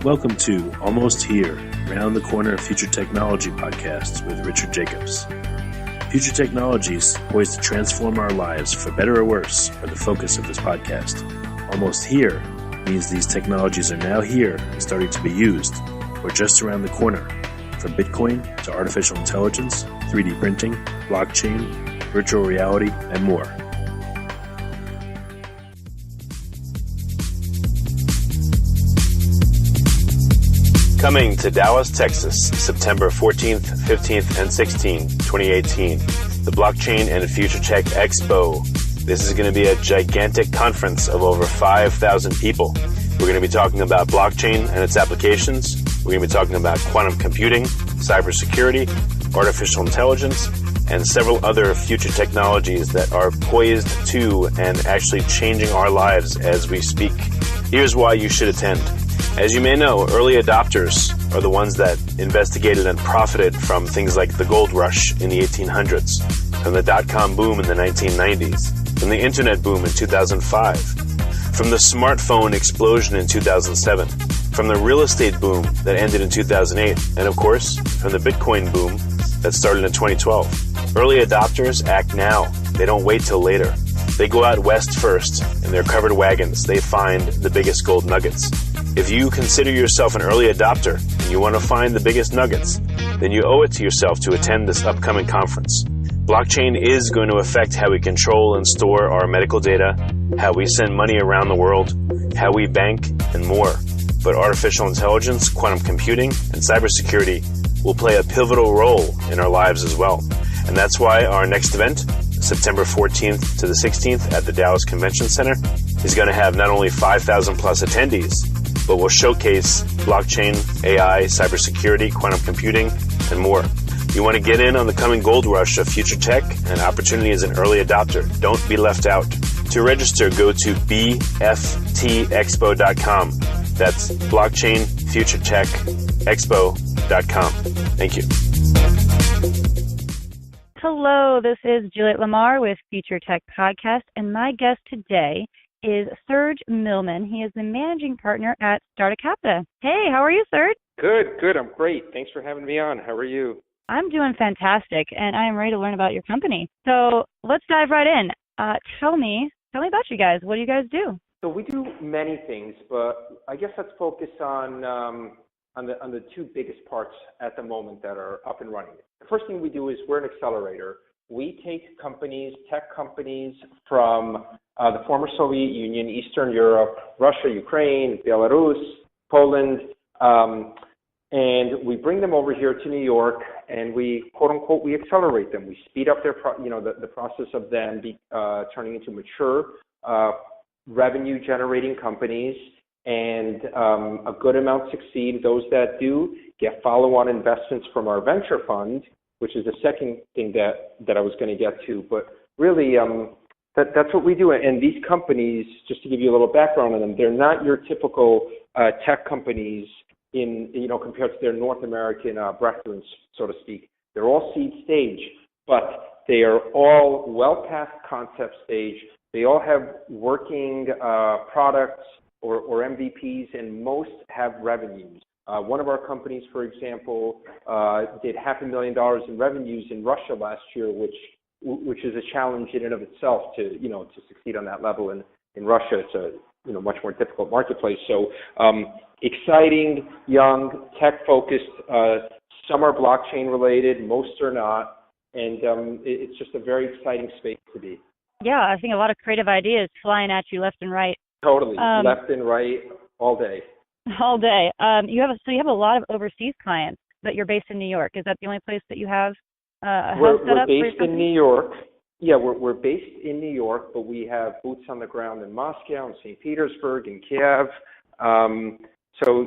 Welcome to Almost Here, Round the Corner Future Technology podcasts with Richard Jacobs. Future technologies poised to transform our lives for better or worse are the focus of this podcast. Almost Here means these technologies are now here and starting to be used, or just around the corner, from Bitcoin to artificial intelligence, 3D printing, blockchain, virtual reality, and more. Coming to Dallas, Texas, September 14th, 15th, and 16th, 2018, the Blockchain and Future Tech Expo. This is going to be a gigantic conference of over 5,000 people. We're going to be talking about blockchain and its applications. We're going to be talking about quantum computing, cybersecurity, artificial intelligence, and several other future technologies that are poised to and actually changing our lives as we speak. Here's why you should attend. As you may know, early adopters are the ones that investigated and profited from things like the gold rush in the 1800s, from the dot-com boom in the 1990s, from the internet boom in 2005, from the smartphone explosion in 2007, from the real estate boom that ended in 2008, and of course, from the Bitcoin boom that started in 2012. Early adopters act now. They don't wait till later. They go out west first. In their covered wagons, they find the biggest gold nuggets. If you consider yourself an early adopter and you want to find the biggest nuggets, then you owe it to yourself to attend this upcoming conference. Blockchain is going to affect how we control and store our medical data, how we send money around the world, how we bank, and more. But artificial intelligence, quantum computing, and cybersecurity will play a pivotal role in our lives as well. And that's why our next event, September 14th to the 16th at the Dallas Convention Center, is going to have not only 5,000 plus attendees, but will showcase blockchain, AI, cybersecurity, quantum computing, and more. You want to get in on the coming gold rush of future tech and opportunity as an early adopter. Don't be left out. To register, go to bftexpo.com. That's blockchainfuturetechexpo.com. Thank you. Hello, this is Juliet Lamar with Future Tech Podcast, and my guest today is Serge Milman. He is the managing partner at Starta Capital. Hey, how are you, Serge? Good. I'm great. Thanks for having me on. How are you? I'm doing fantastic, and I am ready to learn about your company. So let's dive right in. Tell me about you guys. What do you guys do? So we do many things, but I guess let's focus on the two biggest parts at the moment that are up and running. The first thing we do is we're an accelerator. We take companies, tech companies from the former Soviet Union, Eastern Europe, Russia, Ukraine, Belarus, Poland, and we bring them over here to New York, and we, quote unquote, we accelerate them. We speed up their, the process of them turning into mature, revenue-generating companies, and a good amount succeed. Those that do get follow-on investments from our venture fund, which is the second thing that I was going to get to. But really, that's what we do. And these companies, just to give you a little background on them, they're not your typical tech companies compared to their North American brethren, so to speak. They're all seed stage, but they are all well past concept stage. They all have working products or MVPs, and most have revenues. One of our companies, for example, did $500,000 in revenues in Russia last year, which is a challenge in and of itself to succeed on that level. And in Russia, it's a much more difficult marketplace. So exciting, young, tech-focused. Some are blockchain related, most are not, and it's just a very exciting space to be. Yeah, I think a lot of creative ideas flying at you left and right. Totally, left and right, all day. All day. You have a lot of overseas clients, but you're based in New York. Is that the only place that you have a hub set up? We're based in New York. Yeah, we're based in New York, but we have boots on the ground in Moscow, and St. Petersburg, and Kiev. So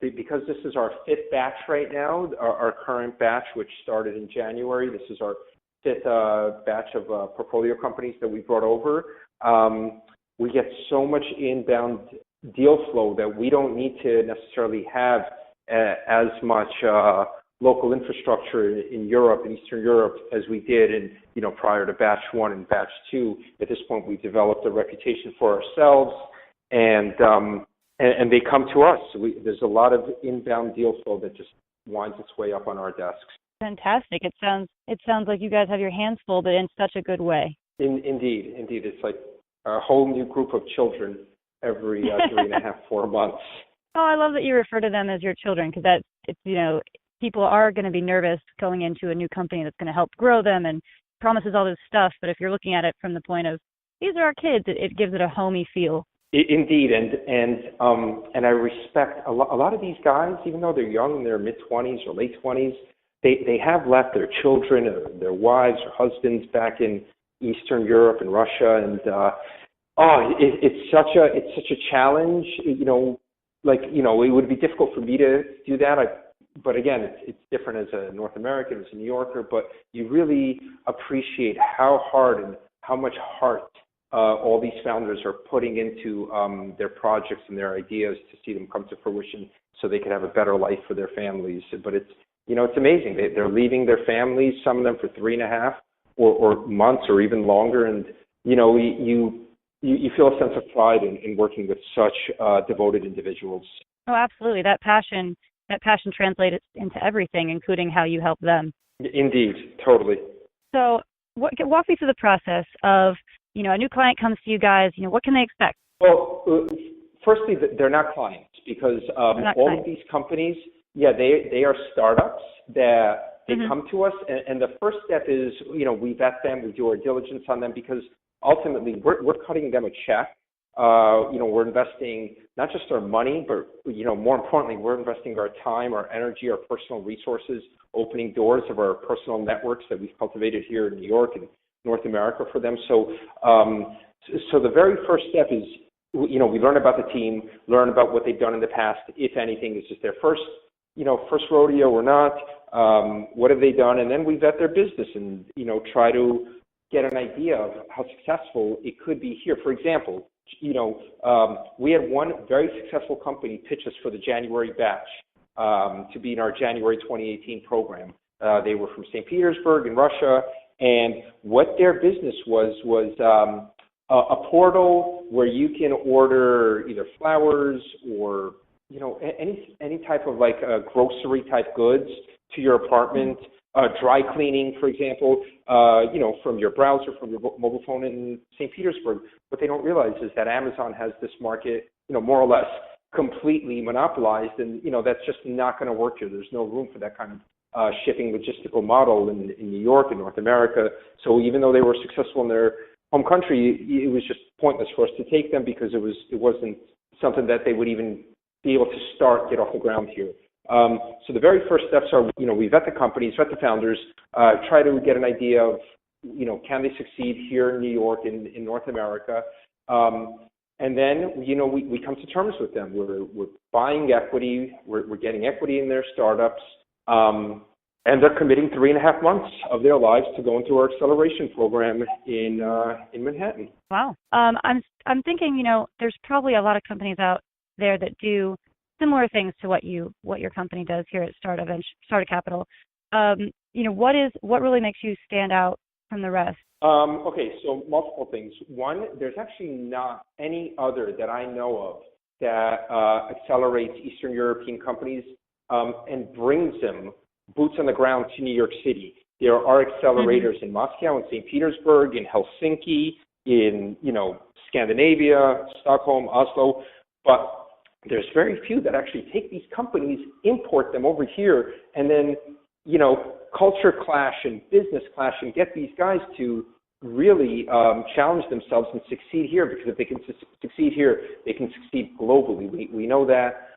because this is our fifth batch right now, our current batch, which started in January, this is our fifth batch of portfolio companies that we brought over. We get so much inbound deal flow that we don't need to necessarily have as much local infrastructure in Europe and Eastern Europe as we did in, prior to batch one and batch two. At this point, we've developed a reputation for ourselves, and and they come to us. There's a lot of inbound deal flow that just winds its way up on our desks. Fantastic. It sounds like you guys have your hands full, but in such a good way. Indeed. It's like a whole new group of children every 3.5, 4 months. Oh, I love that you refer to them as your children, because people are going to be nervous going into a new company that's going to help grow them and promises all this stuff. But if you're looking at it from the point of, these are our kids, it gives it a homey feel. Indeed, and I respect a lot of these guys, even though they're young, in their mid-20s or late 20s, they have left their children, or their wives or husbands back in Eastern Europe and Russia, and it's such a challenge. It would be difficult for me to do that. But again, it's different as a North American, as a New Yorker. But you really appreciate how hard and how much heart all these founders are putting into their projects and their ideas to see them come to fruition, so they can have a better life for their families. But it's amazing. They're leaving their families, some of them for 3.5 or months or even longer, and you feel a sense of pride in working with such devoted individuals. Oh, absolutely. That passion translates into everything, including how you help them. Indeed, totally. So walk me through the process of, a new client comes to you guys, what can they expect? Well, firstly, they're not clients, because all of these companies, they are startups that they come to us, and the first step is, we vet them, we do our diligence on them, because ultimately we're cutting them a check. We're investing not just our money, but, more importantly, we're investing our time, our energy, our personal resources, opening doors of our personal networks that we've cultivated here in New York and North America for them. So the very first step is, we learn about the team, learn about what they've done in the past. If anything, is just their first rodeo or not. What have they done? And then we vet their business and, try to get an idea of how successful it could be here. For example, we had one very successful company pitch us for the January batch to be in our January 2018 program. They were from St. Petersburg in Russia, and what their business was a portal where you can order either flowers or any type of grocery type goods to your apartment. Dry cleaning, for example, from your browser, from your mobile phone in St. Petersburg. What they don't realize is that Amazon has this market, more or less completely monopolized, and, that's just not going to work here. There's no room for that kind of shipping logistical model in New York and North America. So even though they were successful in their home country, it was just pointless for us to take them, because it wasn't something that they would even be able to get off the ground here. So the very first steps are, we vet the companies, vet the founders, try to get an idea of, can they succeed here in New York, in North America? And then, we come to terms with them. We're buying equity, we're getting equity in their startups, and they're committing 3.5 months of their lives to go into our acceleration program in Manhattan. Wow. I'm thinking, there's probably a lot of companies out there that do similar things to what your company does here at Starta Capital. What really makes you stand out from the rest? Okay, so multiple things. One, there's actually not any other that I know of that accelerates Eastern European companies and brings them boots on the ground to New York City. There are accelerators in Moscow, in St. Petersburg, in Helsinki, in Scandinavia, Stockholm, Oslo, but there's very few that actually take these companies, import them over here, and then, culture clash and business clash and get these guys to really challenge themselves and succeed here, because if they can succeed here, they can succeed globally. We know that.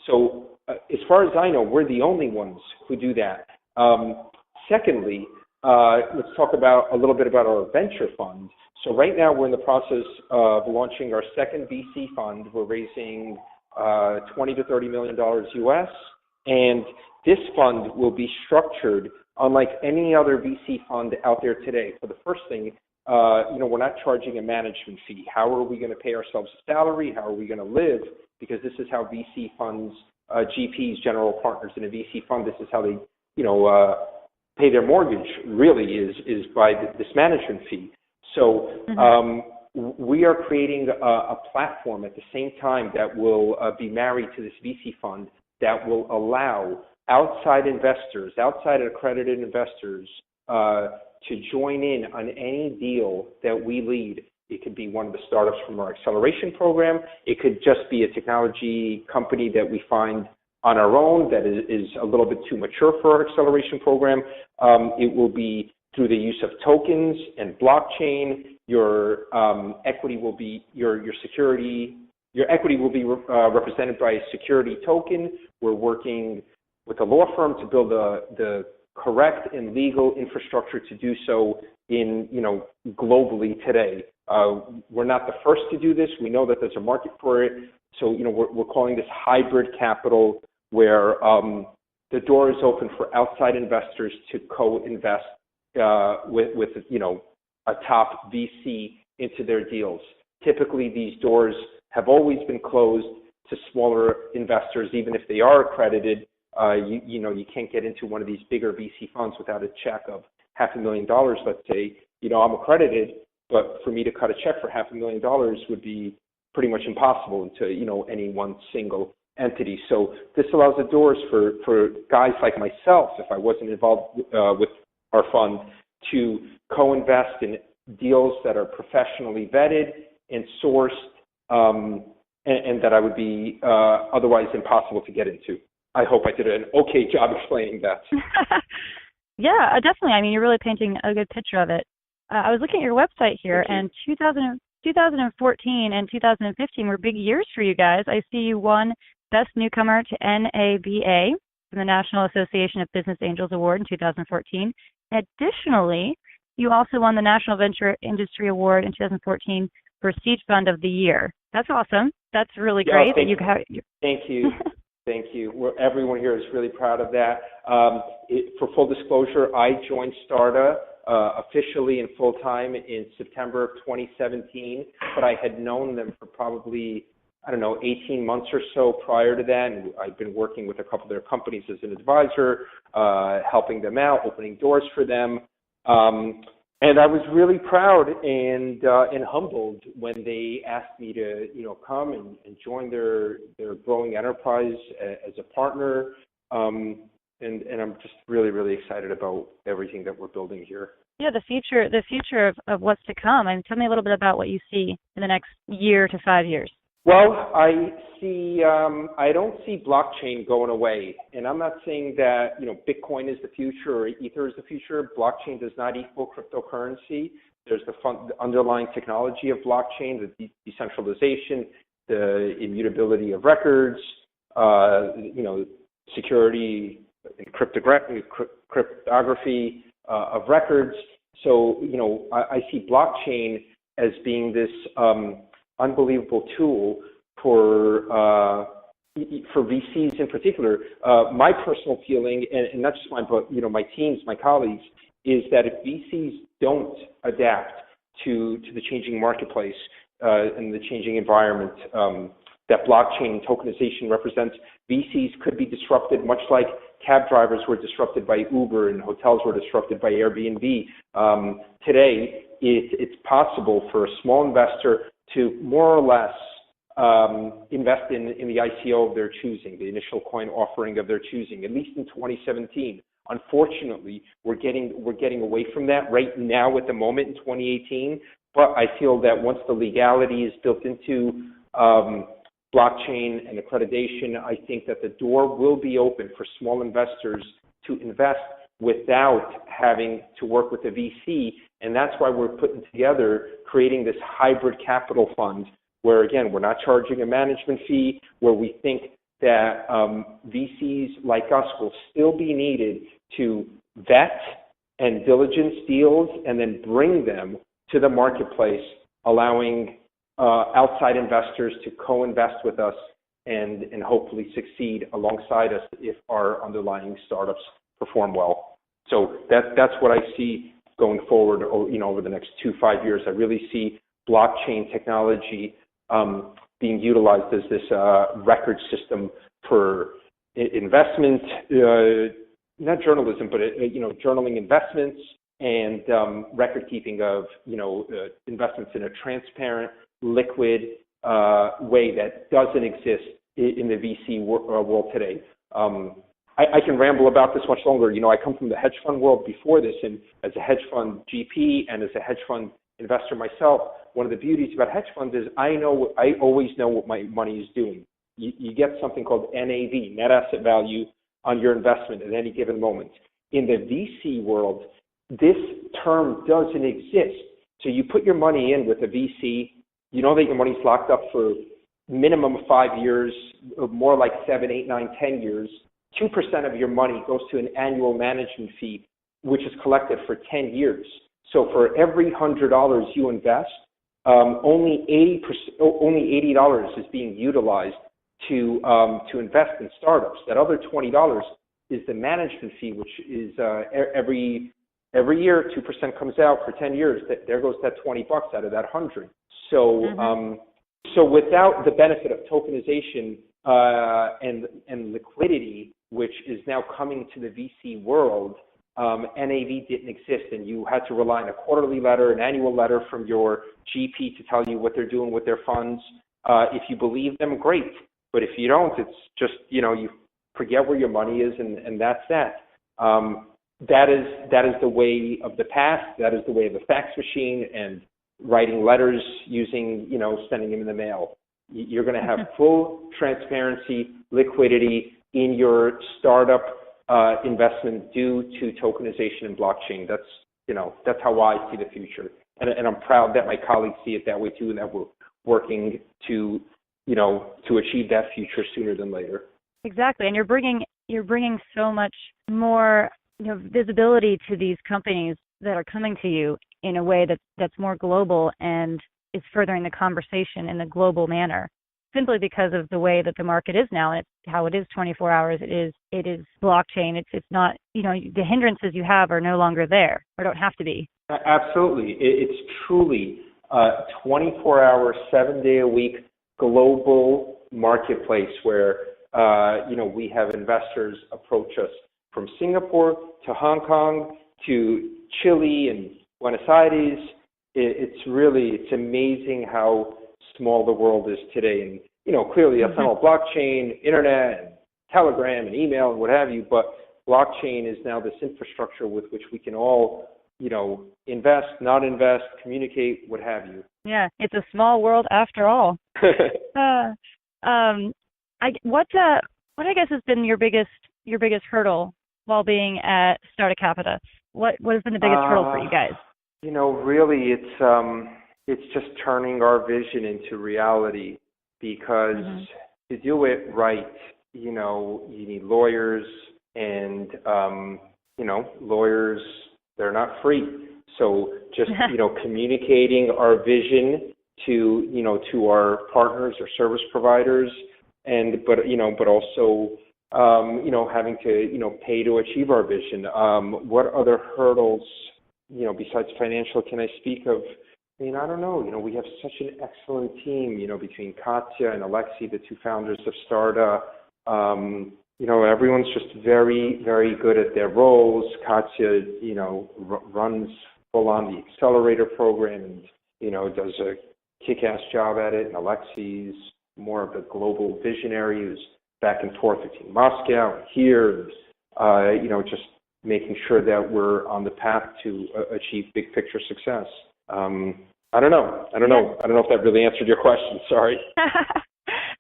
So as far as I know, we're the only ones who do that. Secondly, let's talk a little bit about our venture fund. So right now we're in the process of launching our second VC fund. We're raising $20 to $30 million US, and this fund will be structured unlike any other VC fund out there today. For the first thing, we're not charging a management fee. How are we going to pay ourselves a salary? How are we going to live? Because this is how VC funds, GPs, general partners in a VC fund, this is how they, pay their mortgage. Really, is by this management fee. So we are creating a platform at the same time that will be married to this VC fund that will allow outside investors, outside accredited investors, to join in on any deal that we lead. It could be one of the startups from our acceleration program. It could just be a technology company that we find on our own that is a little bit too mature for our acceleration program. It will be through the use of tokens and blockchain. Your equity will be your security. Your equity will be represented by a security token. We're working with a law firm to build the correct and legal infrastructure to do so in, globally today. We're not the first to do this. We know that there's a market for it. So, we're calling this hybrid capital, where the door is open for outside investors to co-invest with a top VC into their deals. Typically, these doors have always been closed to smaller investors, even if they are accredited. You can't get into one of these bigger VC funds without a check of $500,000. Let's say, I'm accredited, but for me to cut a check for $500,000 would be pretty much impossible to, any one single entity. So this allows the doors for guys like myself, if I wasn't involved with our fund, to co-invest in deals that are professionally vetted and sourced, and that I would be otherwise impossible to get into. I hope I did an okay job explaining that. Yeah, definitely. I mean, you're really painting a good picture of it. I was looking at your website here, and 2014 and 2015 were big years for you guys. I see you won Best Newcomer to NABA from the National Association of Business Angels Award in 2014. Additionally, you also won the National Venture Industry Award in 2014 for Seed Fund of the Year. That's awesome. That's really great. Thank you. Thank you. Everyone here is really proud of that. For full disclosure, I joined Starta officially and full-time in September of 2017, but I had known them for probably, 18 months or so prior to that. And I've been working with a couple of their companies as an advisor, helping them out, opening doors for them. And I was really proud and humbled when they asked me to, come and join their growing enterprise as a partner. And I'm just really, really excited about everything that we're building here. Yeah, the future of what's to come. I mean, tell me a little bit about what you see in the next year to 5 years. Well, I don't see blockchain going away. And I'm not saying that, Bitcoin is the future or Ether is the future. Blockchain does not equal cryptocurrency. There's the underlying technology of blockchain, the decentralization, the immutability of records, security and cryptography of records. So, I see blockchain as being this unbelievable tool for VCs in particular. My personal feeling, and not just mine, but my teams, my colleagues, is that if VCs don't adapt to the changing marketplace and the changing environment that blockchain and tokenization represents, VCs could be disrupted, much like cab drivers were disrupted by Uber and hotels were disrupted by Airbnb. Today, it's possible for a small investor to more or less invest in the ICO of their choosing, the initial coin offering of their choosing, at least in 2017. Unfortunately, we're getting away from that right now at the moment in 2018. But I feel that once the legality is built into blockchain and accreditation, I think that the door will be open for small investors to invest without having to work with a VC. And that's why we're putting together, creating this hybrid capital fund where, again, we're not charging a management fee, where we think that VCs like us will still be needed to vet and diligence deals and then bring them to the marketplace, allowing outside investors to co-invest with us and hopefully succeed alongside us if our underlying startups perform well. So that's what I see going forward, over the next 2-5 years. I really see blockchain technology being utilized as this record system for investment, not journalism, but journaling investments and record keeping of, investments in a transparent, liquid way that doesn't exist in the VC world today. I can ramble about this much longer. I come from the hedge fund world before this, and as a hedge fund GP and as a hedge fund investor myself, one of the beauties about hedge funds is I always know what my money is doing. You get something called NAV, net asset value, on your investment at any given moment. In the VC world, this term doesn't exist. So you put your money in with a VC, you know that your money's locked up for minimum of 5 years, more like 7, 8, 9, 10 years. 2% of your money goes to an annual management fee, which is collected for 10 years. So for every $100 you invest, only $80 is being utilized to invest in startups. That other $20 is the management fee, which is every year 2% comes out for 10 years. There goes that $20 out of that 100. So so without the benefit of tokenization and liquidity, which is now coming to the VC world, NAV didn't exist, and you had to rely on a quarterly letter, an annual letter from your GP to tell you what they're doing with their funds. If you believe them, great. But if you don't, it's just, you forget where your money is, and that's that. That is the way of the past. That is the way of the fax machine and writing letters using, sending them in the mail. You're going to have full transparency, liquidity in your startup investment due to tokenization and blockchain. That's how I see the future, and I'm proud that my colleagues see it that way too, and that we're working to achieve that future sooner than later. Exactly, and you're bringing so much more visibility to these companies that are coming to you in a way that's more global and is furthering the conversation in a global manner, simply because of the way that the market is now and how it is 24 hours. It is blockchain. It's not, the hindrances you have are no longer there or don't have to be. Absolutely. It's truly a 24-hour, 7-day-a-week global marketplace where, we have investors approach us from Singapore to Hong Kong to Chile and Buenos Aires. It's amazing how small the world is today. And, clearly that's not all blockchain, internet, and telegram and email and what have you, but blockchain is now this infrastructure with which we can all, invest, not invest, communicate, what have you. Yeah, it's a small world after all. What I guess has been your biggest hurdle while being at Starta Capital? What has been the biggest hurdle for you guys? Really, it's just turning our vision into reality, because to do it right, you need lawyers, and lawyers, they're not free. So just communicating our vision to our partners or service providers, but also having to pay to achieve our vision. What other hurdles besides financial can I speak of? I don't know. We have such an excellent team, between Katya and Alexei, the two founders of Starta. Everyone's just very, very good at their roles. Katya, runs full on the accelerator program and, does a kick-ass job at it. And Alexei's more of the global visionary who's back and forth between Moscow and here, and, just making sure that we're on the path to achieve big picture success. I don't know. I don't know if that really answered your question. Sorry.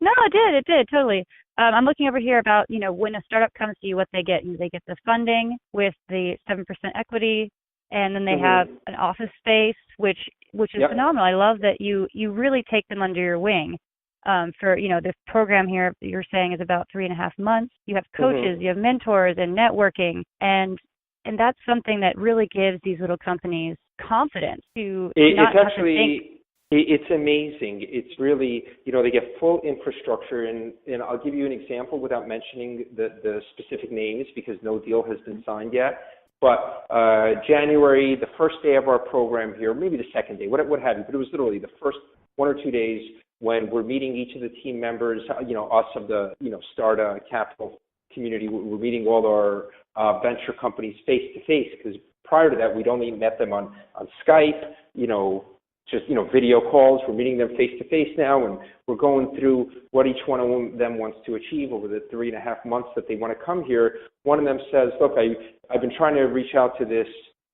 No, it did, totally. I'm looking over here about, when a startup comes to you, what they get. They get the funding with the 7% equity, and then they have an office space, which is phenomenal. I love that you really take them under your wing. For, this program here you're saying is about 3.5 months. You have coaches, you have mentors and networking, and that's something that really gives these little companies confidence to not have to think. It's amazing. It's really, they get full infrastructure, and I'll give you an example without mentioning the specific names because no deal has been signed yet. But January, the first day of our program here, maybe the second day, what have you, but it was literally the first 1 or 2 days when we're meeting each of the team members, us of the, Starta Capital community. We're meeting all our venture companies face to face because prior to that, we'd only met them on Skype, just, video calls. We're meeting them face to face now, and we're going through what each one of them wants to achieve over the 3.5 months that they want to come here. One of them says, look, I've been trying to reach out to this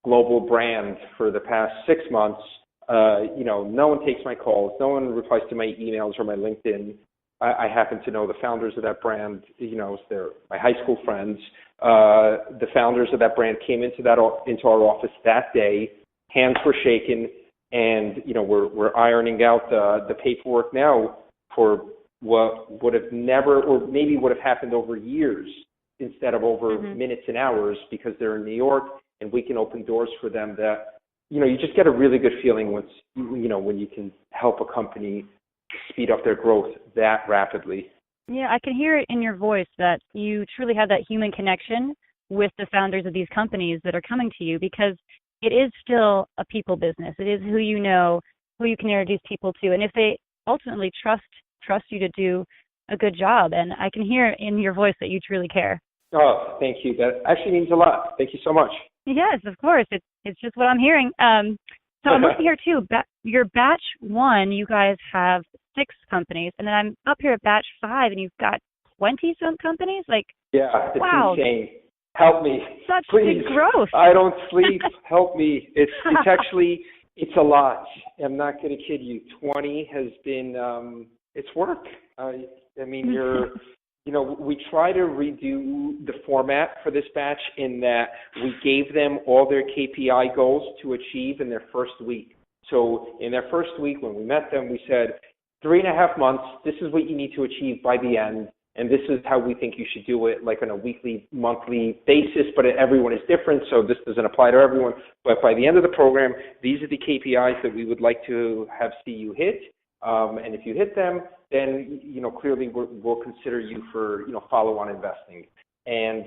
global brand for the past 6 months. No one takes my calls. No one replies to my emails or my LinkedIn. I happen to know the founders of that brand. They're my high school friends. The founders of that brand came into our office that day. Hands were shaken, and we're ironing out the paperwork now for what would have never, or maybe would have happened over years instead of over minutes and hours, because they're in New York and we can open doors for them that you just get a really good feeling when you can help a company speed up their growth that rapidly. Yeah, I can hear it in your voice that you truly have that human connection with the founders of these companies that are coming to you, because it is still a people business. It is who you know, who you can introduce people to, and if they ultimately trust you to do a good job. And I can hear in your voice that you truly care. Oh, thank you. That actually means a lot. Thank you so much. Yes, of course. It's just what I'm hearing. So I'm looking here too. Your batch 1, you guys have 6 companies, and then I'm up here at batch 5, and you've got 20-some companies. Yeah, it's wow. insane. Help me, Such please. Big growth. I don't sleep. Help me. It's actually it's a lot. I'm not going to kid you. 20 has been it's work. We try to redo the format for this batch in that we gave them all their KPI goals to achieve in their first week. So in their first week, when we met them, we said, 3.5 months, this is what you need to achieve by the end, and this is how we think you should do it, like on a weekly, monthly basis, but everyone is different, so this doesn't apply to everyone. But by the end of the program, these are the KPIs that we would like to see you hit, and if you hit them, then clearly we'll consider you for follow-on investing. And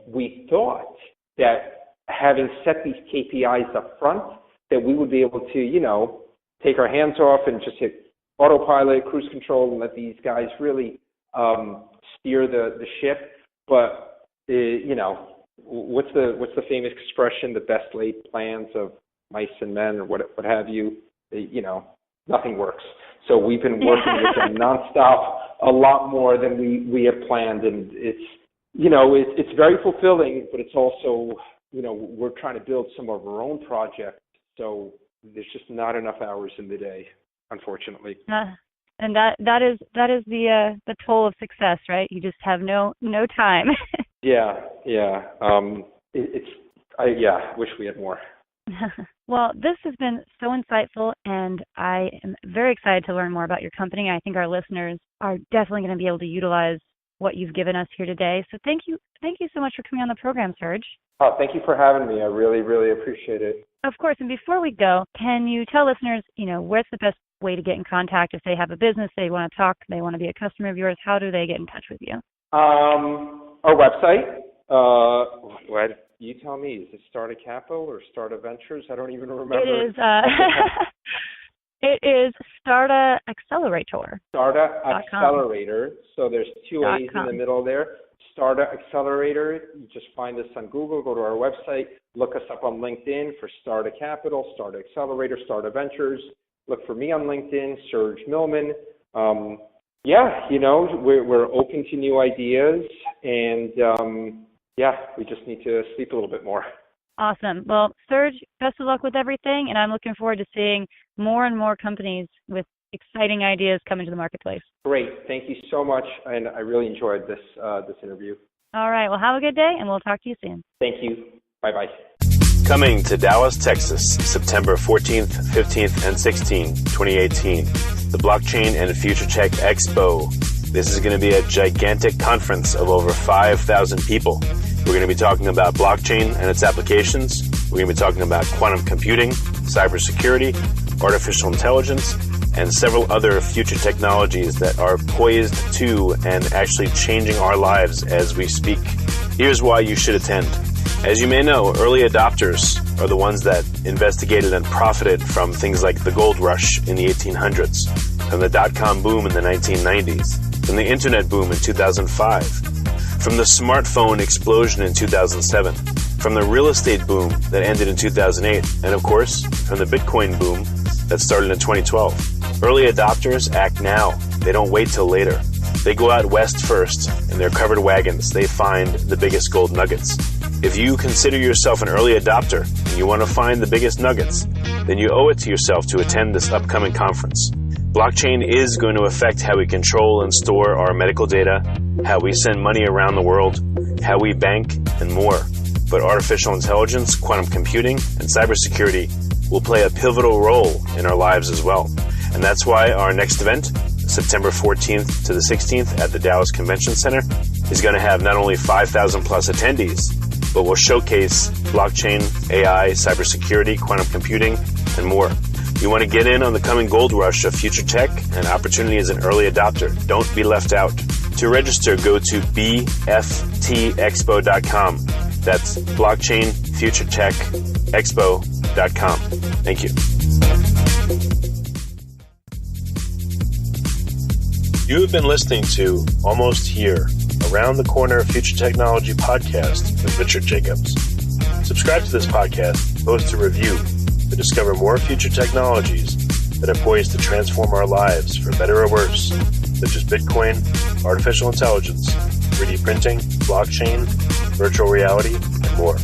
we thought that having set these KPIs up front, that we would be able to take our hands off and just hit autopilot, cruise control, and let these guys really steer the ship. But what's the famous expression? The best laid plans of mice and men, or what have you. Nothing works. So we've been working with them nonstop, a lot more than we have planned, and it's very fulfilling. But it's also we're trying to build some of our own projects, so there's just not enough hours in the day, unfortunately. And that is the toll of success, right? You just have no time. Yeah. I wish we had more. Well, this has been so insightful, and I am very excited to learn more about your company. I think our listeners are definitely going to be able to utilize what you've given us here today. So thank you so much for coming on the program, Serge. Oh, thank you for having me. I really, really appreciate it. Of course. And before we go, can you tell listeners, where's the best way to get in contact if they have a business, they want to talk, they want to be a customer of yours? How do they get in touch with you? Our website. What? You tell me. Is it Starta Capital or Starta Ventures? I don't even remember. It is. It is Starta Accelerator. Starta Accelerator. So there's 2 A's in the middle there. Starta Accelerator. You just find us on Google. Go to our website. Look us up on LinkedIn for Starta Capital, Starta Accelerator, Starta Ventures. Look for me on LinkedIn, Serge Milman. We're open to new ideas, and we just need to sleep a little bit more. Awesome. Well, Serge, best of luck with everything, and I'm looking forward to seeing more and more companies with exciting ideas come into the marketplace. Great. Thank you so much, and I really enjoyed this interview. All right. Well, have a good day, and we'll talk to you soon. Thank you. Bye-bye. Coming to Dallas, Texas, September 14th, 15th, and 16th, 2018, the Blockchain and Future Tech Expo. This is going to be a gigantic conference of over 5,000 people. We're going to be talking about blockchain and its applications. We're going to be talking about quantum computing, cybersecurity, artificial intelligence, and several other future technologies that are poised to and actually changing our lives as we speak. Here's why you should attend. As you may know, early adopters are the ones that investigated and profited from things like the gold rush in the 1800s, from the dot-com boom in the 1990s, from the internet boom in 2005, from the smartphone explosion in 2007, from the real estate boom that ended in 2008, and of course, from the Bitcoin boom that started in 2012. Early adopters act now. They don't wait till later. They go out west first. In their covered wagons, they find the biggest gold nuggets. If you consider yourself an early adopter and you want to find the biggest nuggets, then you owe it to yourself to attend this upcoming conference. Blockchain is going to affect how we control and store our medical data, how we send money around the world, how we bank, and more. But artificial intelligence, quantum computing, and cybersecurity will play a pivotal role in our lives as well. And that's why our next event, September 14th to the 16th at the Dallas Convention Center, is going to have not only 5,000 plus attendees, but will showcase blockchain, AI, cybersecurity, quantum computing, and more. You want to get in on the coming gold rush of future tech and opportunity as an early adopter. Don't be left out. To register, go to bftexpo.com. That's blockchainfuturetechexpo.com. Thank you. You have been listening to Almost Here, Around the Corner Future Technology podcast with Richard Jacobs. Subscribe to this podcast, post a review to discover more future technologies that are poised to transform our lives for better or worse, such as Bitcoin, artificial intelligence, 3D printing, blockchain, virtual reality, and more.